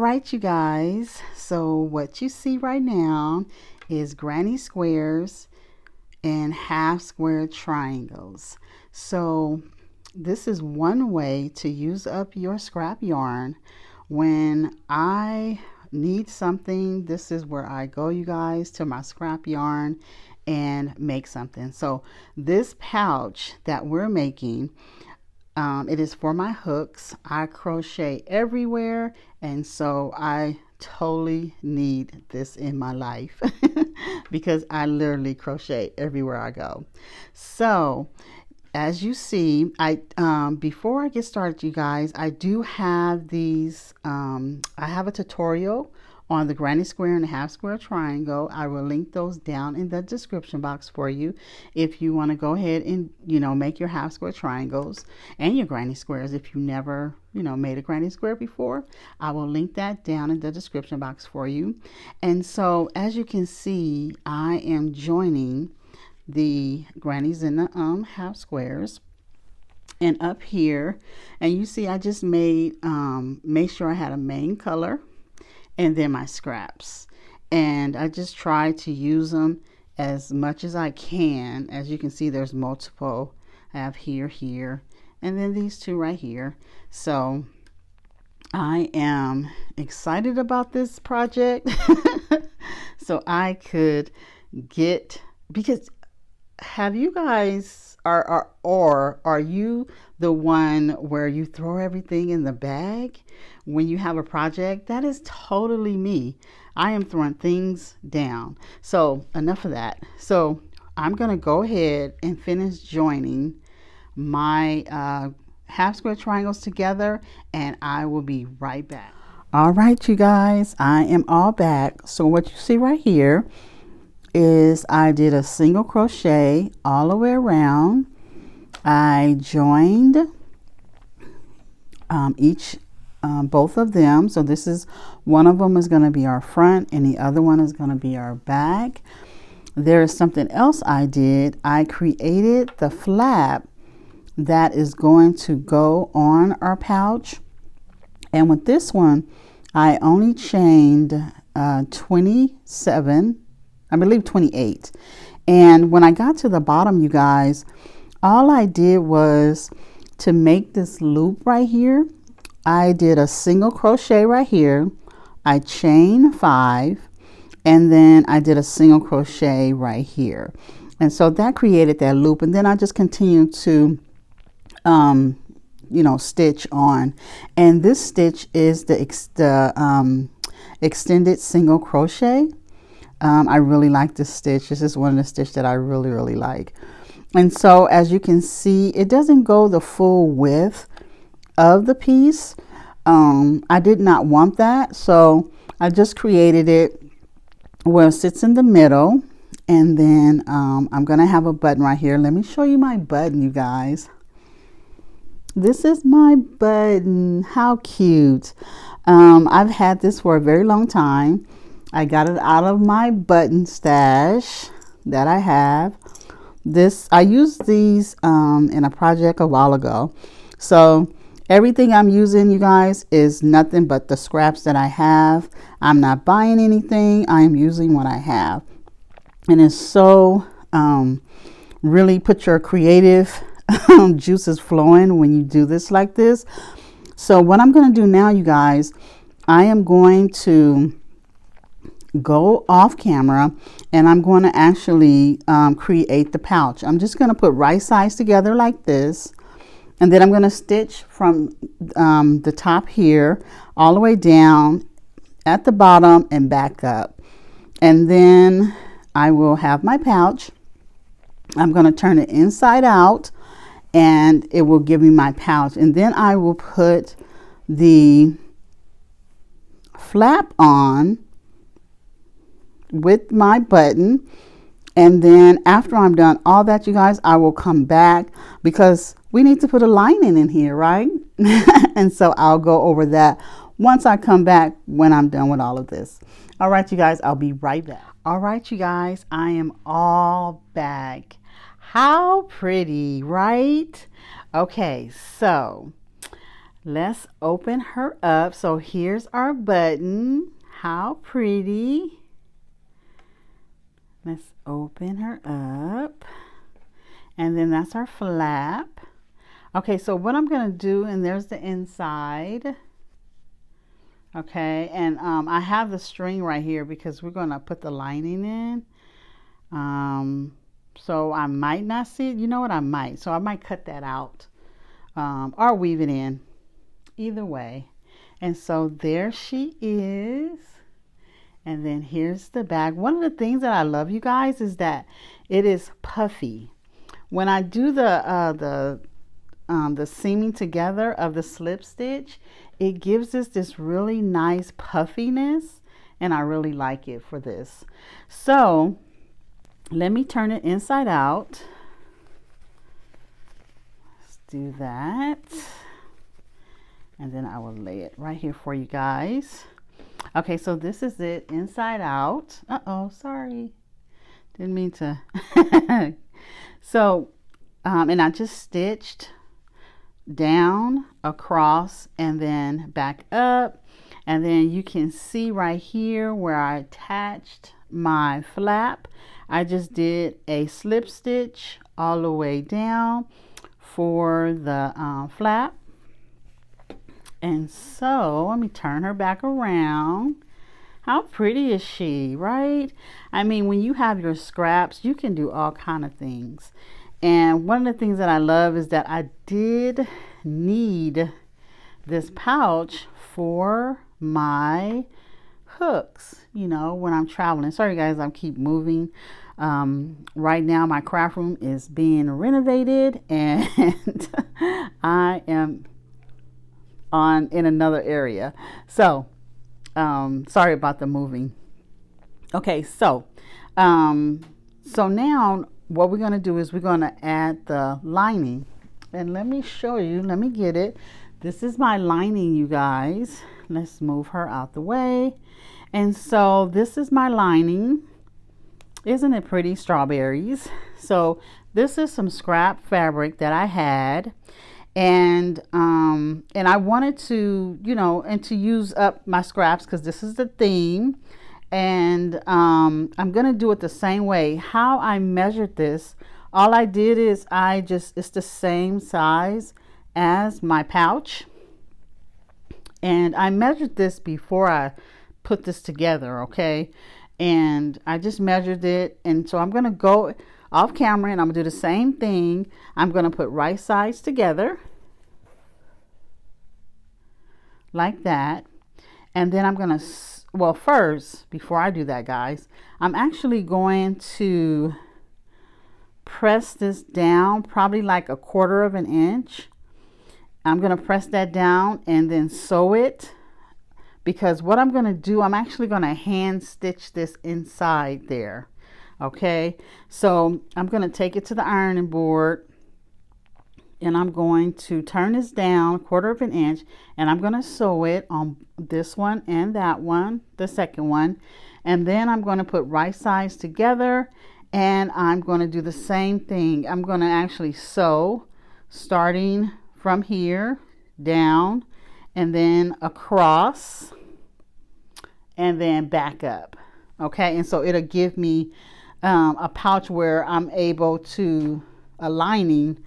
right, you guys. So what you see right now is granny squares and half square triangles. So this is one way to use up your scrap yarn. When I need something, this is where I go, you guys, to my scrap yarn and make something. So this pouch that we're making, it is for my hooks. I crochet everywhere, and so I totally need this in my life because I literally crochet everywhere I go. So as you see, I before I get started, you guys, I do have these. I have a tutorial on the granny square and the half square triangle. I will link those down in the description box for you if you want to go ahead and make your half square triangles and your granny squares. If you never made a granny square before, I will link that down in the description box for you. And so as you can see, I am joining the grannies in the half squares, and up here, and you see I just made sure I had a main color and then my scraps, and I just try to use them as much as I can. As you can see, there's multiple. I have here, and then these two right here. So I am excited about this project so I could get, because have you guys are you the one where you throw everything in the bag when you have a project? That is totally me. I am throwing things down. So enough of that. So I'm gonna go ahead and finish joining my half square triangles together, and I will be right back. All right, you guys, I am all back. So what you see right here is I did a single crochet all the way around. I joined both of them. So this is, one of them is going to be our front and the other one is going to be our back. There is something else I did. I created the flap that is going to go on our pouch. And with this one, I only chained 27, I believe 28. And when I got to the bottom, you guys, all I did was to make this loop right here. I did a single crochet right here. I chained 5, and then I did a single crochet right here. And so that created that loop. And then I just continued to, stitch on. And this stitch is the extended single crochet. I really like this stitch. This is one of the stitches that I really like. And so as you can see, it doesn't go the full width of the piece. I did not want that, so I just created it where it sits in the middle. And then I'm gonna have a button right here. Let me show you my button, you guys. This is my button. How cute. I've had this for a very long time. I got it out of my button stash that I have. I used these in a project a while ago. So everything I'm using, you guys, is nothing but the scraps that I have. I'm not buying anything. I am using what I have. And it's so really put your creative juices flowing when you do this like this. So what I'm going to do now, you guys, I am going to go off camera and I'm going to actually create the pouch. I'm just going to put right sides together like this, and then I'm going to stitch from the top here all the way down at the bottom and back up, and then I will have my pouch. I'm going to turn it inside out and it will give me my pouch, and then I will put the flap on with my button. And then after I'm done all that, you guys, I will come back because we need to put a lining in here, right? And so I'll go over that once I come back when I'm done with all of this. All right, you guys, I'll be right back. All right, you guys, I am all back. How pretty, right? Okay, so Let's open her up. So here's our button. How pretty. Let's open her up. And then that's our flap. Okay, so what I'm going to do, and there's the inside. Okay, and I have the string right here because we're going to put the lining in. So I might not see it. You know what? I might. So I might cut that out or weave it in. Either way. And so there she is. And then here's the bag. One of the things that I love, you guys, is that it is puffy. When I do the seaming together of the slip stitch, it gives us this really nice puffiness, and I really like it for this. So let me turn it inside out. Let's do that. And then I will lay it right here for you guys. Okay, so this is it inside out. Uh-oh, sorry. Didn't mean to. So, and I just stitched down, across, and then back up. And then you can see right here where I attached my flap. I just did a slip stitch all the way down for the flap. And so let me turn her back around. How pretty is she, right? I mean, when you have your scraps, you can do all kind of things. And one of the things that I love is that I did need this pouch for my hooks, you know, when I'm traveling. Sorry guys, I keep moving. Right now my craft room is being renovated and I am in another area. So sorry about the moving. Okay, so now what we're going to do is we're going to add the lining, and let me show you. Let me get it. This is my lining, you guys. Let's move her out the way. And so this is my lining. Isn't it pretty? Strawberries. So this is some scrap fabric that I had. And I wanted to, you know, and to use up my scraps because this is the theme. And I'm going to do it the same way. How I measured this, all I did is it's the same size as my pouch. And I measured this before I put this together, okay? And I just measured it. And so I'm going to go off camera and I'm going to do the same thing. I'm going to put right sides together like that. And then I'm going to, well, first, before I do that, guys, I'm actually going to press this down probably like 1/4 of an inch. I'm going to press that down and then sew it, because what I'm going to do, I'm actually going to hand stitch this inside there. Okay, so I'm going to take it to the ironing board and I'm going to turn this down 1/4 of an inch, and I'm going to sew it on this one and that one, the second one, and then I'm going to put right sides together, and I'm going to do the same thing. I'm going to actually sew starting from here down and then across and then back up. Okay, and so it'll give me a pouch where I'm able to, a lining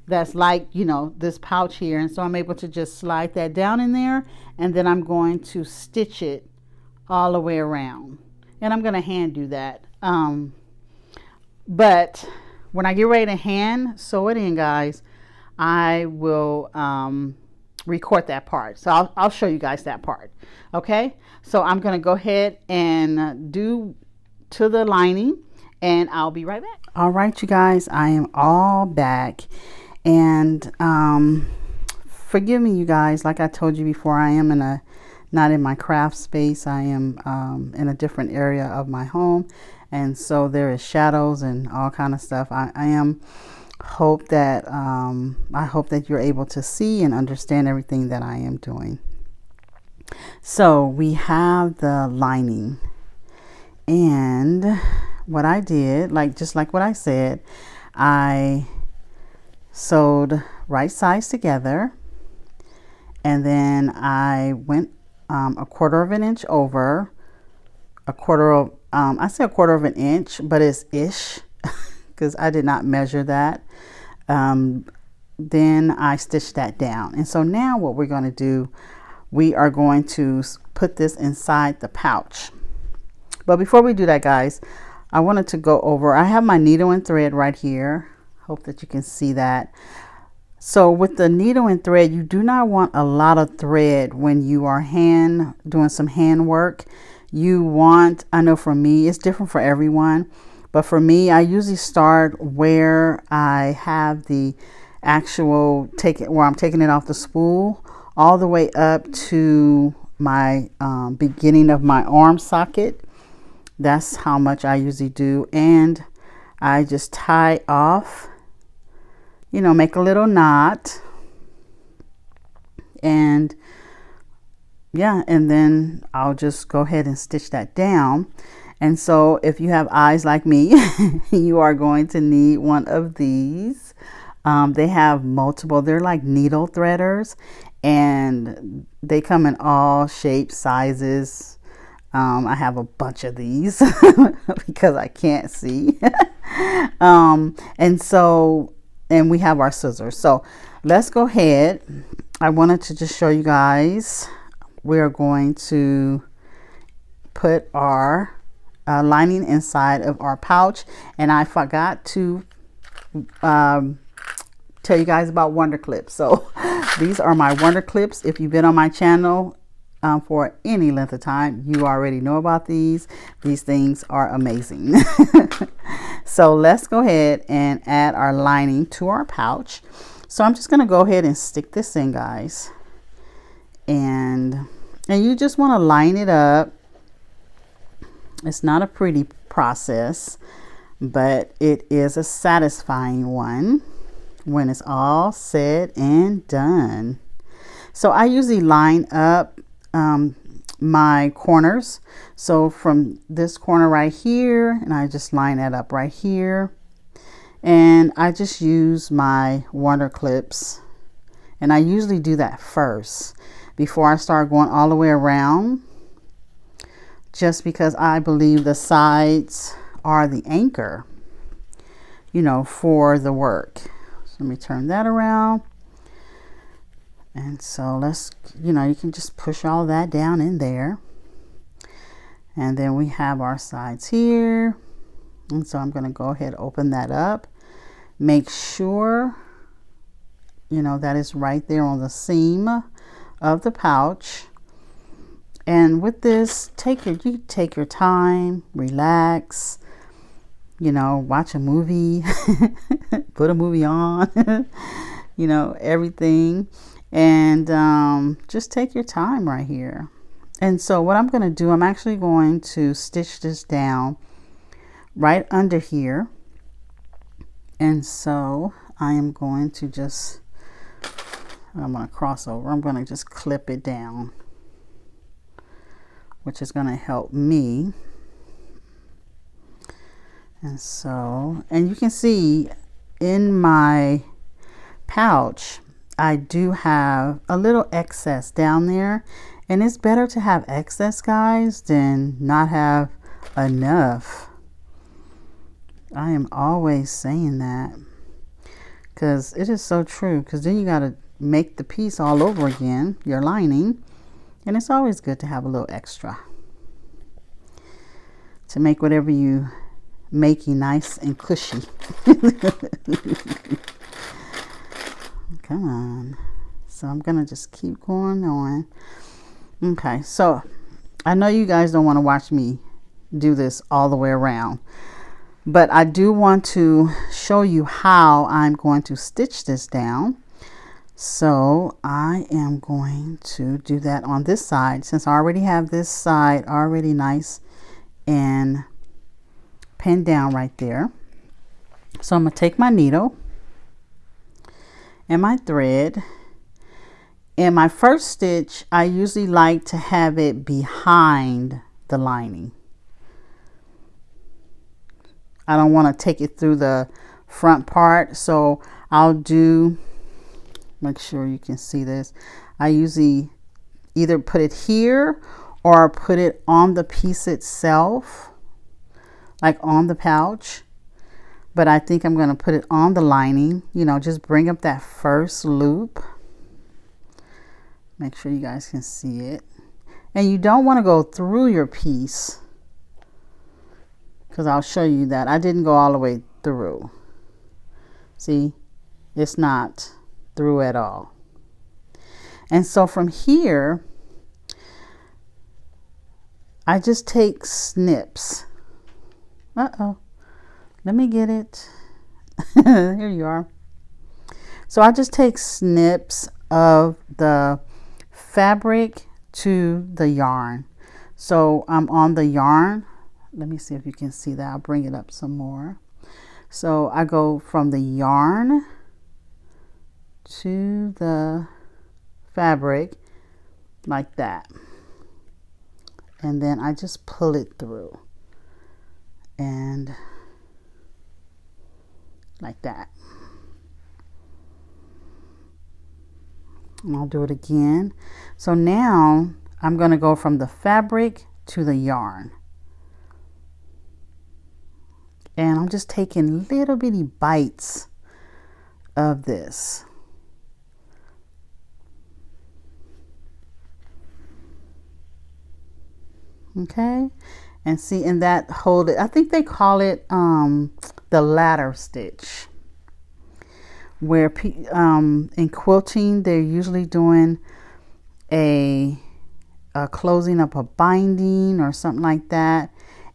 that's like, you know, this pouch here. And so I'm able to just slide that down in there, and then I'm going to stitch it all the way around, and I'm going to hand do that. But when I get ready to hand sew it in, guys, I will record that part. So I'll show you guys that part. Okay, so I'm going to go ahead and do to the lining, and I'll be right back. All right, you guys, I am all back. And forgive me, you guys, like I told you before, I am not in my craft space. I am in a different area of my home, and so there is shadows and all kind of stuff. I hope that you're able to see and understand everything that I am doing. So we have the lining, and what I did, just like what I said, I sewed right sides together, and then I went a quarter of an inch over, a quarter of, I say a quarter of an inch, but it's ish because I did not measure that. Then I stitched that down. And so now what we're going to do, we are going to put this inside the pouch. But before we do that, guys, I wanted to go over, I have my needle and thread right here. Hope that you can see that. So with the needle and thread, you do not want a lot of thread when you are doing some hand work. You want, I know for me, it's different for everyone, but for me, I usually start where I have the actual where I'm taking it off the spool all the way up to my beginning of my arm socket. That's how much I usually do, and I just tie off, you know, make a little knot, and yeah, and then I'll just go ahead and stitch that down. And so if you have eyes like me, you are going to need one of these. They have multiple, they're like needle threaders, and they come in all shapes, sizes. I have a bunch of these because I can't see. And we have our scissors. So let's go ahead. I wanted to just show you guys, we are going to put our lining inside of our pouch. And I forgot to tell you guys about Wonder Clips. So these are my Wonder Clips. If you've been on my channel for any length of time, you already know about these. These things are amazing. So let's go ahead and add our lining to our pouch. So I'm just going to go ahead and stick this in, guys. And you just want to line it up. It's not a pretty process, but it is a satisfying one when it's all said and done. So I usually line up my corners. So from this corner right here, and I just line that up right here. And I just use my Wonder Clips. And I usually do that first before I start going all the way around, just because I believe the sides are the anchor, you know, for the work. So let me turn that around. And so let's, you know, you can just push all that down in there. And then we have our sides here. And so I'm going to go ahead and open that up. Make sure, you know, that is right there on the seam of the pouch. And with this, you take your time, relax, you know, watch a movie, put a movie on, you know, everything. And just take your time right here. And so what I'm going to do, I'm actually going to stitch this down right under here. And so I am going to just, I'm going to cross over. I'm going to just clip it down, which is going to help me. And so, and you can see in my pouch, I do have a little excess down there, and it's better to have excess, guys, than not have enough. I am always saying that because it is so true, because then you got to make the piece all over again, your lining, and it's always good to have a little extra to make whatever you making nice and cushy. Come on. So I'm gonna just keep going on. Okay, so I know you guys don't want to watch me do this all the way around, but I do want to show you how I'm going to stitch this down. So I am going to do that on this side, since I already have this side already nice and pinned down right there. So I'm going to take my needle and my thread. In my first stitch, I usually like to have it behind the lining. I don't want to take it through the front part, so I'll do Make sure you can see this. I usually either put it here or put it on the piece itself, like on the pouch. But I think I'm going to put it on the lining, you know, just bring up that first loop. Make sure you guys can see it. And you don't want to go through your piece, because I'll show you that. I didn't go all the way through. See, it's not through at all. And so from here, I just take snips. Uh-oh. Let me get it. Here you are. So I just take snips of the fabric to the yarn. So I'm on the yarn. Let me see if you can see that. I'll bring it up some more. So I go from the yarn to the fabric like that. And then I just pull it through. And like that. And I'll do it again. So now I'm going to go from the fabric to the yarn. And I'm just taking little bitty bites of this. Okay. And see, and that hold it, I think they call it the ladder stitch, where in quilting they're usually doing a closing up a binding or something like that,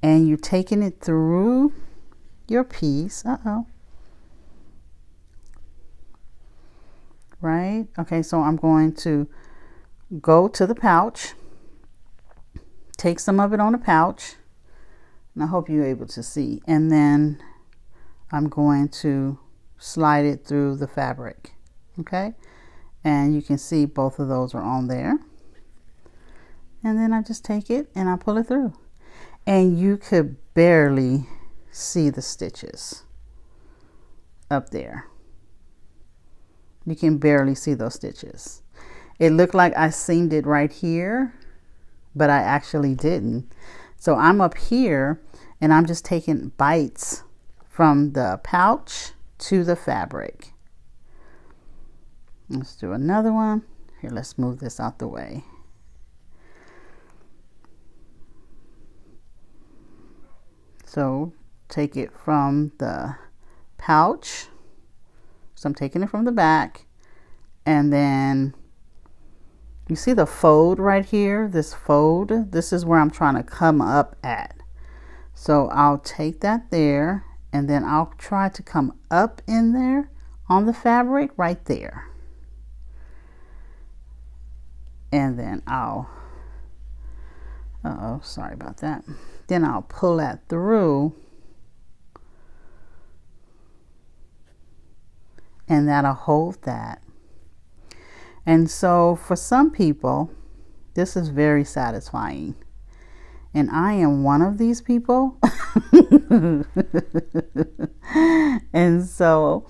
and you're taking it through your piece. Right. Okay, so I'm going to go to the pouch, take some of it on the pouch, and I hope you're able to see, and then I'm going to slide it through the fabric. Okay, and you can see both of those are on there, and then I just take it and I pull it through, and you could barely see the stitches up there. You can barely see those stitches. It looked like I seamed it right here, but I actually didn't. So I'm up here and I'm just taking bites from the pouch to the fabric. Let's do another one. Here, let's move this out the way. So take it from the pouch. So I'm taking it from the back, and then you see the fold right here, this fold, this is where I'm trying to come up at. So I'll take that there, and then I'll try to come up in there on the fabric right there. And then I'll, sorry about that. Then I'll pull that through, and that'll hold that. And so for some people, this is very satisfying. And I am one of these people. And so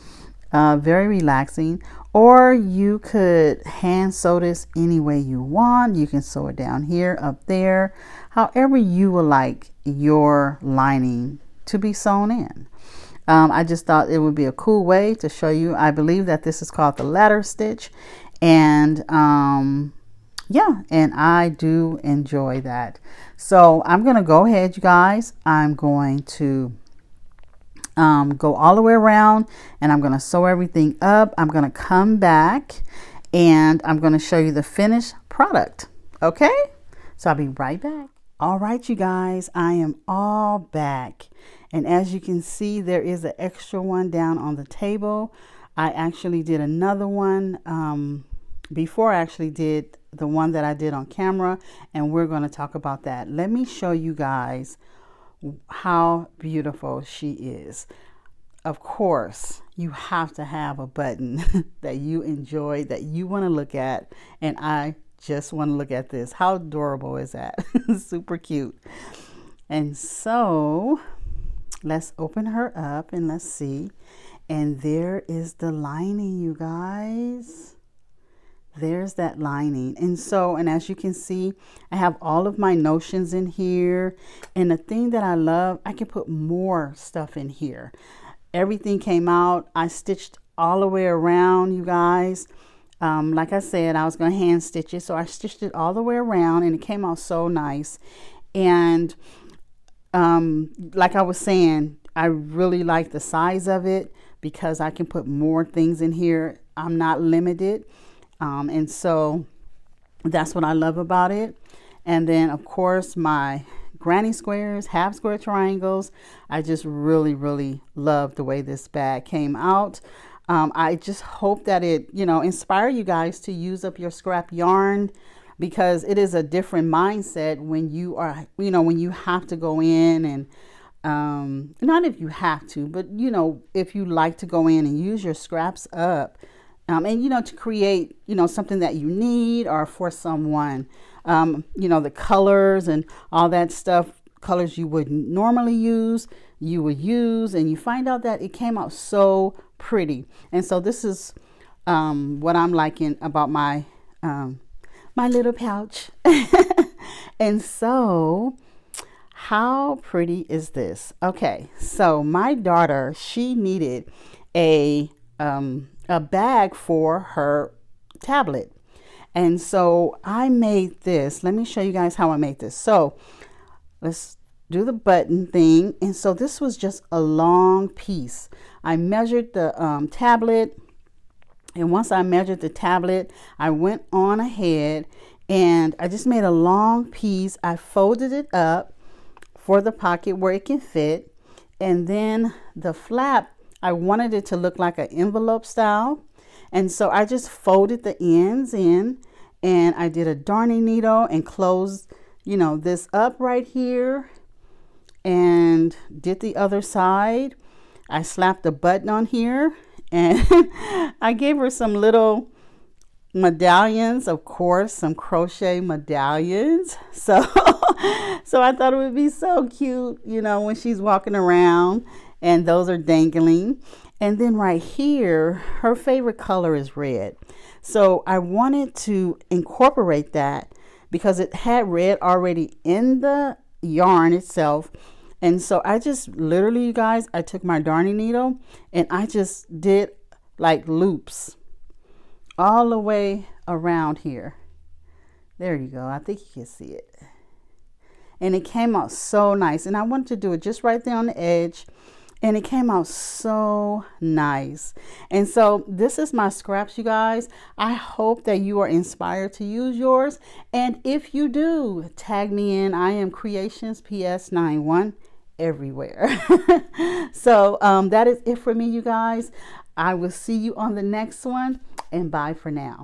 very relaxing. Or you could hand sew this any way you want. You can sew it down here, up there, however you would like your lining to be sewn in. I just thought it would be a cool way to show you. I believe that this is called the ladder stitch. And yeah, and I do enjoy that. So I'm going to go ahead, you guys. I'm going to go all the way around, and I'm going to sew everything up. I'm going to come back and I'm going to show you the finished product. Okay, so I'll be right back. All right, you guys, I am all back. And as you can see, there is an extra one down on the table. I actually did another one before I actually did the one that I did on camera, and we're going to talk about that. Let me show you guys how beautiful she is. Of course, you have to have a button that you enjoy, that you want to look at, and I just want to look at this. How adorable is that? Super cute. And so let's open her up and let's see. And there is the lining, you guys. there's that lining. And as you can see, I have all of my notions in here. And the thing that I love, I can put more stuff in here. Everything came out. I stitched all the way around, you guys. Like I said, I was going to hand stitch it. So I stitched it all the way around and it came out so nice. And like I was saying, I really like the size of it because I can put more things in here. I'm not limited. And so that's what I love about it. And then of course my granny squares, half square triangles. I just really love the way this bag came out. I just hope that it, inspire you guys to use up your scrap yarn, because it is a different mindset when you are, when you have to go in and, not if you have to, but, if you like to go in and use your scraps up, and, to create, something that you need or for someone, the colors and all that stuff, colors you wouldn't normally use, you would use, and you find out that it came out so pretty. And so this is, what I'm liking about my, my little pouch. And so how pretty is this? Okay, so my daughter, she needed a bag for her tablet, and so I made this. Let me show you guys how I made this. So let's do the button thing. And so this was just a long piece. I measured the tablet, and once I measured the tablet, I went on ahead and I just made a long piece. I folded it up for the pocket where it can fit, and then the flap, I wanted it to look like an envelope style, and so I just folded the ends in, and I did a darning needle and closed, this up right here, and did the other side. I slapped a button on here, and I gave her some little medallions, of course, some crochet medallions. So I thought it would be so cute, when she's walking around and those are dangling. And then right here, her favorite color is red. So I wanted to incorporate that because it had red already in the yarn itself. And so I just literally, you guys, I took my darning needle and I just did like loops all the way around here. There you go. I think you can see it. And it came out so nice. And I wanted to do it just right there on the edge. And it came out so nice. And so this is my scraps, you guys. I hope that you are inspired to use yours. And if you do, tag me in. I am Creations PS91 everywhere. So that is it for me, you guys. I will see you on the next one. And bye for now.